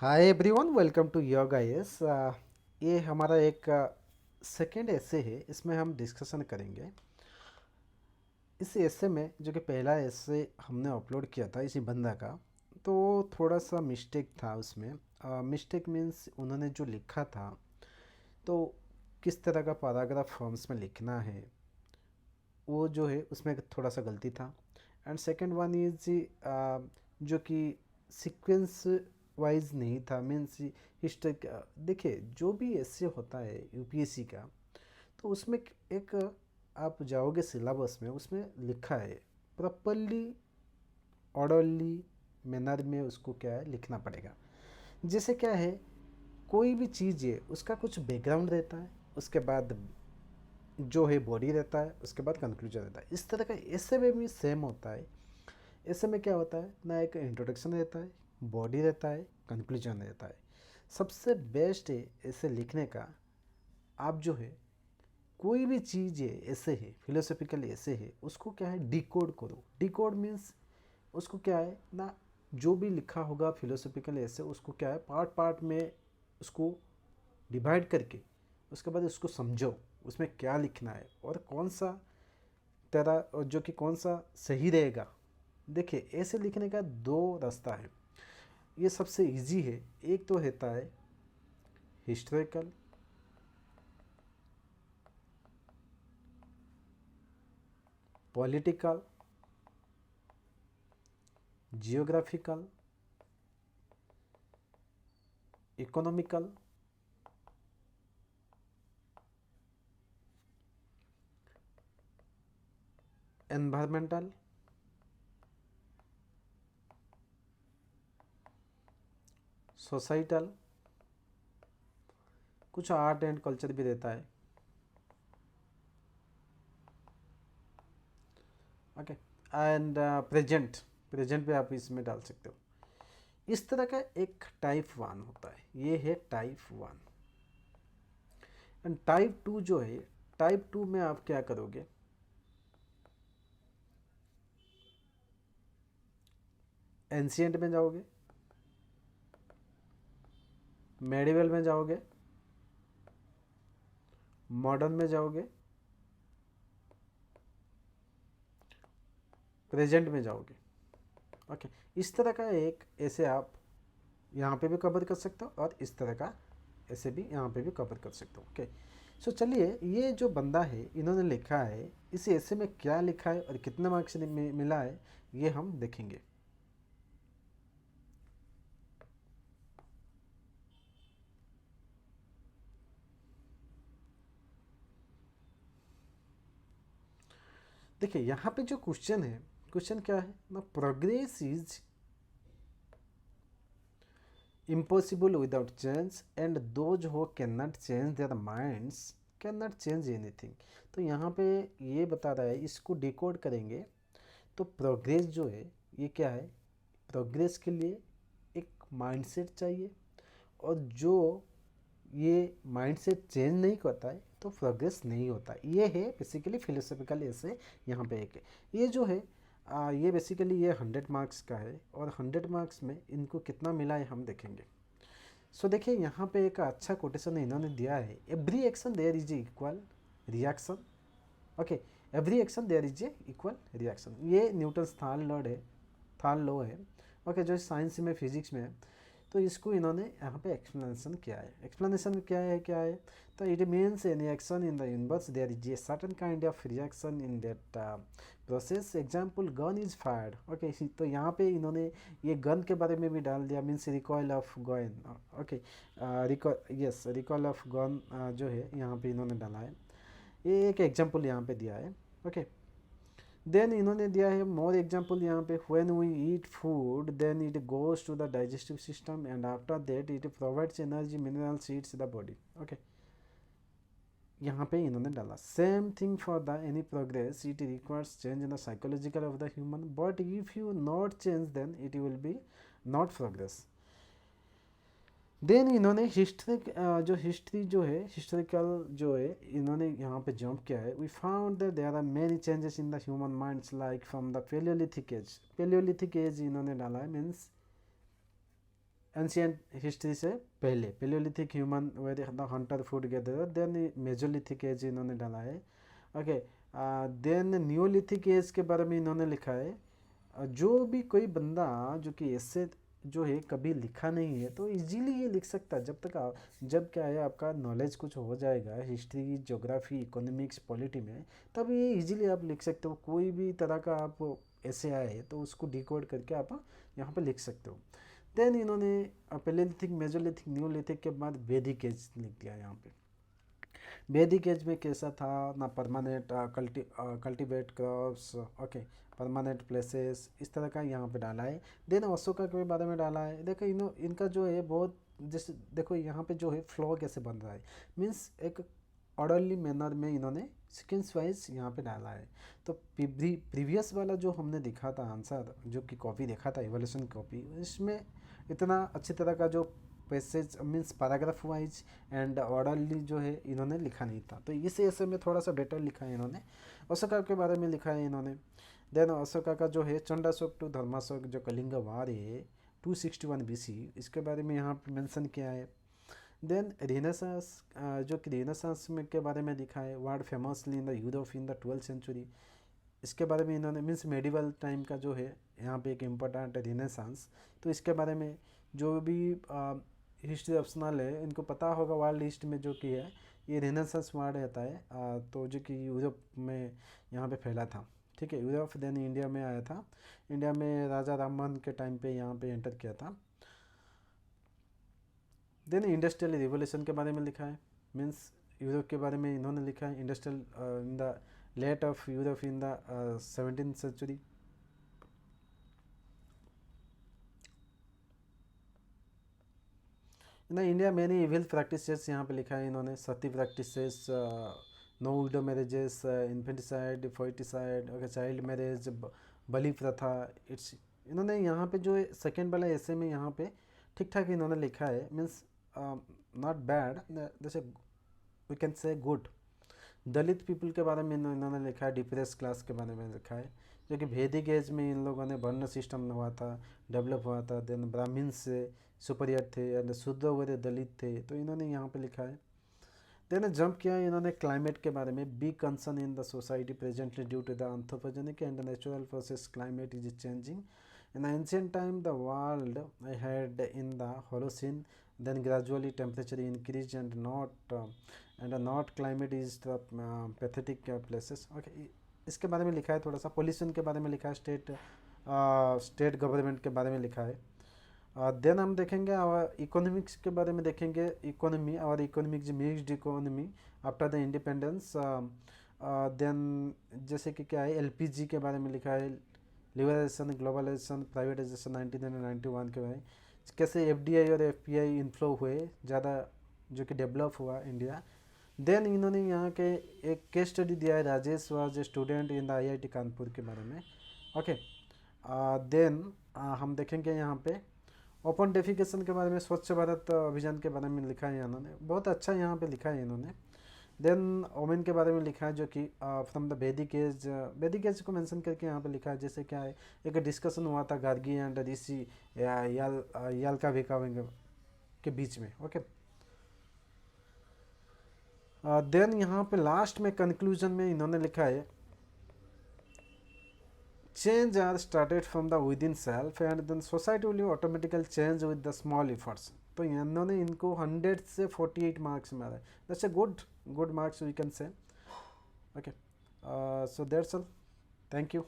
Hi everyone, welcome to yoga yes. ये हमारा एक सेकेंड ऐसे है। इसमें हम डिस्कशन करेंगे। इस ऐसे में जो कि पहला ऐसे हमने अपलोड किया था इसी बंदा का, तो थोड़ा सा मिस्टेक था उसमें। मिस्टेक मीन्स उन्होंने जो लिखा था, तो किस तरह का पैराग्राफ फॉर्म्स में लिखना है वो जो है उसमें थोड़ा सा गलती था। एंड सेकंड वन इज जो कि सीक्वेंस वाइज नहीं था, मीन्स हिस्ट्री। देखिए, जो भी ऐसे होता है यूपीएससी का, तो उसमें एक आप जाओगे सिलेबस में, उसमें लिखा है प्रॉपरली ऑर्डरली मैनर में उसको क्या है लिखना पड़ेगा। जैसे क्या है, कोई भी चीज़ है उसका कुछ बैकग्राउंड रहता है, उसके बाद जो है बॉडी रहता है, उसके बाद कंक्लूजन रहता है। इस तरह का ऐसे में भी सेम होता है। ऐसे में क्या होता है ना, एक इंट्रोडक्शन रहता है, बॉडी रहता है, कंक्लूजन रहता है। सबसे बेस्ट है ऐसे लिखने का, आप जो है कोई भी चीज़ है ऐसे है फिलोसफिकल ऐसे है, उसको क्या है डिकोड करो। डिकोड मीन्स उसको क्या है ना, जो भी लिखा होगा फिलोसफिकल ऐसे, उसको क्या है पार्ट पार्ट में उसको डिवाइड करके उसके बाद उसको समझो उसमें क्या लिखना है और कौन सा तेरा, और जो कि कौन सा सही रहेगा। देखिए, ऐसे लिखने का दो रास्ता है। ये सबसे इजी है। एक तो रहता है historical, political, geographical, economical, environmental, societal, कुछ आर्ट एंड कल्चर भी रहता है। ओके। एंड प्रेजेंट, प्रेजेंट भी आप इसमें डाल सकते हो। इस तरह का एक टाइप वन होता है, ये है type one. And type two जो है, टाइप टू में आप क्या करोगे, एंशियंट में जाओगे, मेडिवल में जाओगे, मॉडर्न में जाओगे, प्रेजेंट में जाओगे। ओके। इस तरह का एक ऐसे आप यहाँ पे भी कवर कर सकते हो और इस तरह का ऐसे भी यहाँ पे भी कवर कर सकते हो। ओके। सो चलिए, ये जो बंदा है इन्होंने लिखा है, इस ऐसे में क्या लिखा है और कितने मार्क्स मिला है, ये हम देखेंगे। देखिए, यहाँ पे जो क्वेश्चन है, क्वेश्चन क्या है ना, progress is impossible without change and those who cannot change their minds cannot change anything। तो यहाँ पे ये बता रहा है, इसको डिकोड करेंगे तो प्रोग्रेस जो है ये क्या है, प्रोग्रेस के लिए एक माइंडसेट चाहिए, और जो ये माइंडसेट चेंज नहीं करता है तो प्रोग्रेस नहीं होता। ये है बेसिकली फिलोसफिकल ऐसे। यहाँ पे एक है, ये जो है ये बेसिकली ये 100 मार्क्स का है, और 100 मार्क्स में इनको कितना मिला है हम देखेंगे। सो देखिए, यहाँ पे एक अच्छा कोटेशन इन्होंने दिया है, every action there is a equal reaction. Okay. Every action there is a equal reaction, ये न्यूटन थाल लॉ है, थाल लॉ है। ओके, जो साइंस में फिजिक्स में है। तो इसको इन्होंने यहाँ पे एक्सप्लेनेशन किया है। एक्सप्लेनेशन क्या है तो it means any action in the universe there is a certain kind of reaction in that process. Example, gun is fired. Okay. तो यहाँ पे इन्होंने ये गन के बारे में भी डाल दिया, means recoil of gun. Okay. Yes, recoil of gun जो है यहाँ पे इन्होंने डाला है। ये एक एग्जाम्पल यहाँ पे दिया है। ओके। देन इन्होंने दिया है मोर एग्जाम्पल यहाँ पे, when we eat food then it goes to the digestive system and after that it provides energy mineral seeds the body. Okay. यहाँ पे इन्होंने डाला same thing for the any progress it requires change in the psychological of the human, but if you not change then it will be not progress. Then इन्होंने history, जो history जो है historical जो है इन्होंने यहाँ पे जंप किया है। We found that there are many changes in the human minds like from the paleolithic age. Paleolithic age इन्होंने डाला है, मीन्स एंशियंट हिस्ट्री से पहले paleolithic human were the hunter food gatherer, then mesolithic age इन्होंने डाला है। Okay, then neolithic age के बारे में इन्होंने लिखा है। जो भी कोई बंदा जो कि ऐसे जो है कभी लिखा नहीं है तो इजीली ये लिख सकता है, जब तक जब क्या है आपका नॉलेज कुछ हो जाएगा हिस्ट्री, ज्योग्राफी, इकोनॉमिक्स, पॉलिटी में, तब ये इजीली आप लिख सकते हो। कोई भी तरह का आप ऐसे आए तो उसको डिकोड करके आप यहाँ पे लिख सकते हो। देन इन्होंने पेलेलिथिक, मेजोलिथिक, न्यूलिथिक के बाद वैदिक एज लिख दिया यहाँ पे। वैदिक एज में कैसा था ना, permanent cultivate crops, okay, permanent places, इस तरह का यहाँ पे डाला है। देन अशोका के बारे में डाला है। देखो इनका जो है बहुत, जैसे देखो यहाँ पे जो है फ्लो कैसे बन रहा है, मीन्स एक ऑर्डरली मैनर में इन्होंने सीक्वेंस वाइज यहाँ पे डाला है। तो प्रीवियस वाला जो हमने देखा था आंसर, जो कि कॉपी देखा था इवोल्यूशन कॉपी, इसमें इतना अच्छी तरह का जो passage means paragraph wise and orderly जो है इन्होंने लिखा नहीं था, तो इस ऐसे में थोड़ा सा बेटर लिखा है इन्होंने। अशोका के बारे में लिखा है इन्होंने। देन अशोका का जो है चंडाशोक टू धर्माशोक जो कलिंग वार है 261 BC, इसके बारे में यहाँ पे मेंशन किया है। देन रेनेसांस, जो कि रेनेसांस में के बारे में लिखा है, word famously in the Europe in the 12th century, इसके बारे में इन्होंने मीन्स मेडिवल टाइम का जो है यहाँ पे एक इम्पोर्टेंट रेनेसांस, तो इसके बारे में जो भी हिस्ट्री ऑप्शनल है इनको पता होगा, वर्ल्ड हिस्ट्री में जो कि है ये रेनेसांस वर्ड रहता है, तो जो कि यूरोप में यहाँ पे फैला था, ठीक है, यूरोप देन इंडिया में आया था। इंडिया में राजा राममोहन के टाइम पे यहाँ पे एंटर किया था। देन इंडस्ट्रियल रिवोल्यूशन के बारे में लिखा है, मीन्स यूरोप के बारे में इन्होंने लिखा है, industrial in the late of Europe in the 17th century. ना इंडिया मैनी इविल प्रैक्टिसेस यहाँ पे लिखा है इन्होंने, sati practices, no widow marriages, infanticide, foeticide, okay, child marriage, बलि प्रथा, इट्स, इन्होंने यहाँ पे जो सेकेंड वाला ऐसे में यहाँ पे ठीक ठाक इन्होंने लिखा है, मीन्स नॉट बैड, जैसे we can say good. Dalit people के बारे में इन्होंने लिखा है, डिप्रेस क्लास के बारे में लिखा है, जो कि वैदिक एज में इन लोगों ने वर्ण सिस्टम हुआ था, डेवलप हुआ था, देन ब्राह्मण से सुपीरियर थे एंड शुद्ध व दलित थे, तो इन्होंने यहाँ पे लिखा है। देन जंप किया इन्होंने क्लाइमेट के बारे में, be concern in the society presently due to the anthropogenic and natural process climate is changing. In ancient time, the world had in the Holocene, then gradually temperature increased and not climate is the pathetic places. Okay, इसके बारे में लिखा है थोड़ा सा, pollution के बारे में लिखा है, स्टेट गवर्नमेंट के बारे में लिखा है। देन हम देखेंगे और इकोनॉमिक्स के बारे में देखेंगे, इकोनॉमी और economics mixed economy after the independence. Then जैसे कि क्या है, एलपीजी के बारे में लिखा है, लिबरलाइजेशन, ग्लोबलाइजेशन, प्राइवेटाइजेशन 1991 के बारे, कैसे एफडीआई और एफपीआई इन्फ्लो हुए ज़्यादा, जो कि डेवलप हुआ इंडिया। देन इन्होंने यहाँ के एक केस स्टडी दिया है, Rajesh was a student in the IIT Kanpur के बारे में। ओके, देन हम देखेंगे यहाँ पे ओपन डेफिकेशन के बारे में, स्वच्छ भारत अभियान के बारे में लिखा है इन्होंने, बहुत अच्छा यहाँ पे लिखा है इन्होंने। देन ओमेन के बारे में लिखा है, जो कि फ्रॉम द वैदिक एज को मेंशन करके यहाँ पे लिखा है, जैसे क्या है एक डिस्कशन हुआ था गार्गी एंड ऋषि याल का विकावेंगे के बीच में। ओके, देन यहाँ पे लास्ट में कंक्लूजन में इन्होंने लिखा है, change are started from the within self and then society will automatically change with the small efforts। तो इन्होंने इनको 100 से 48 मार्क्स मारा है, that's a good marks we can say. Okay, so that's all, thank you.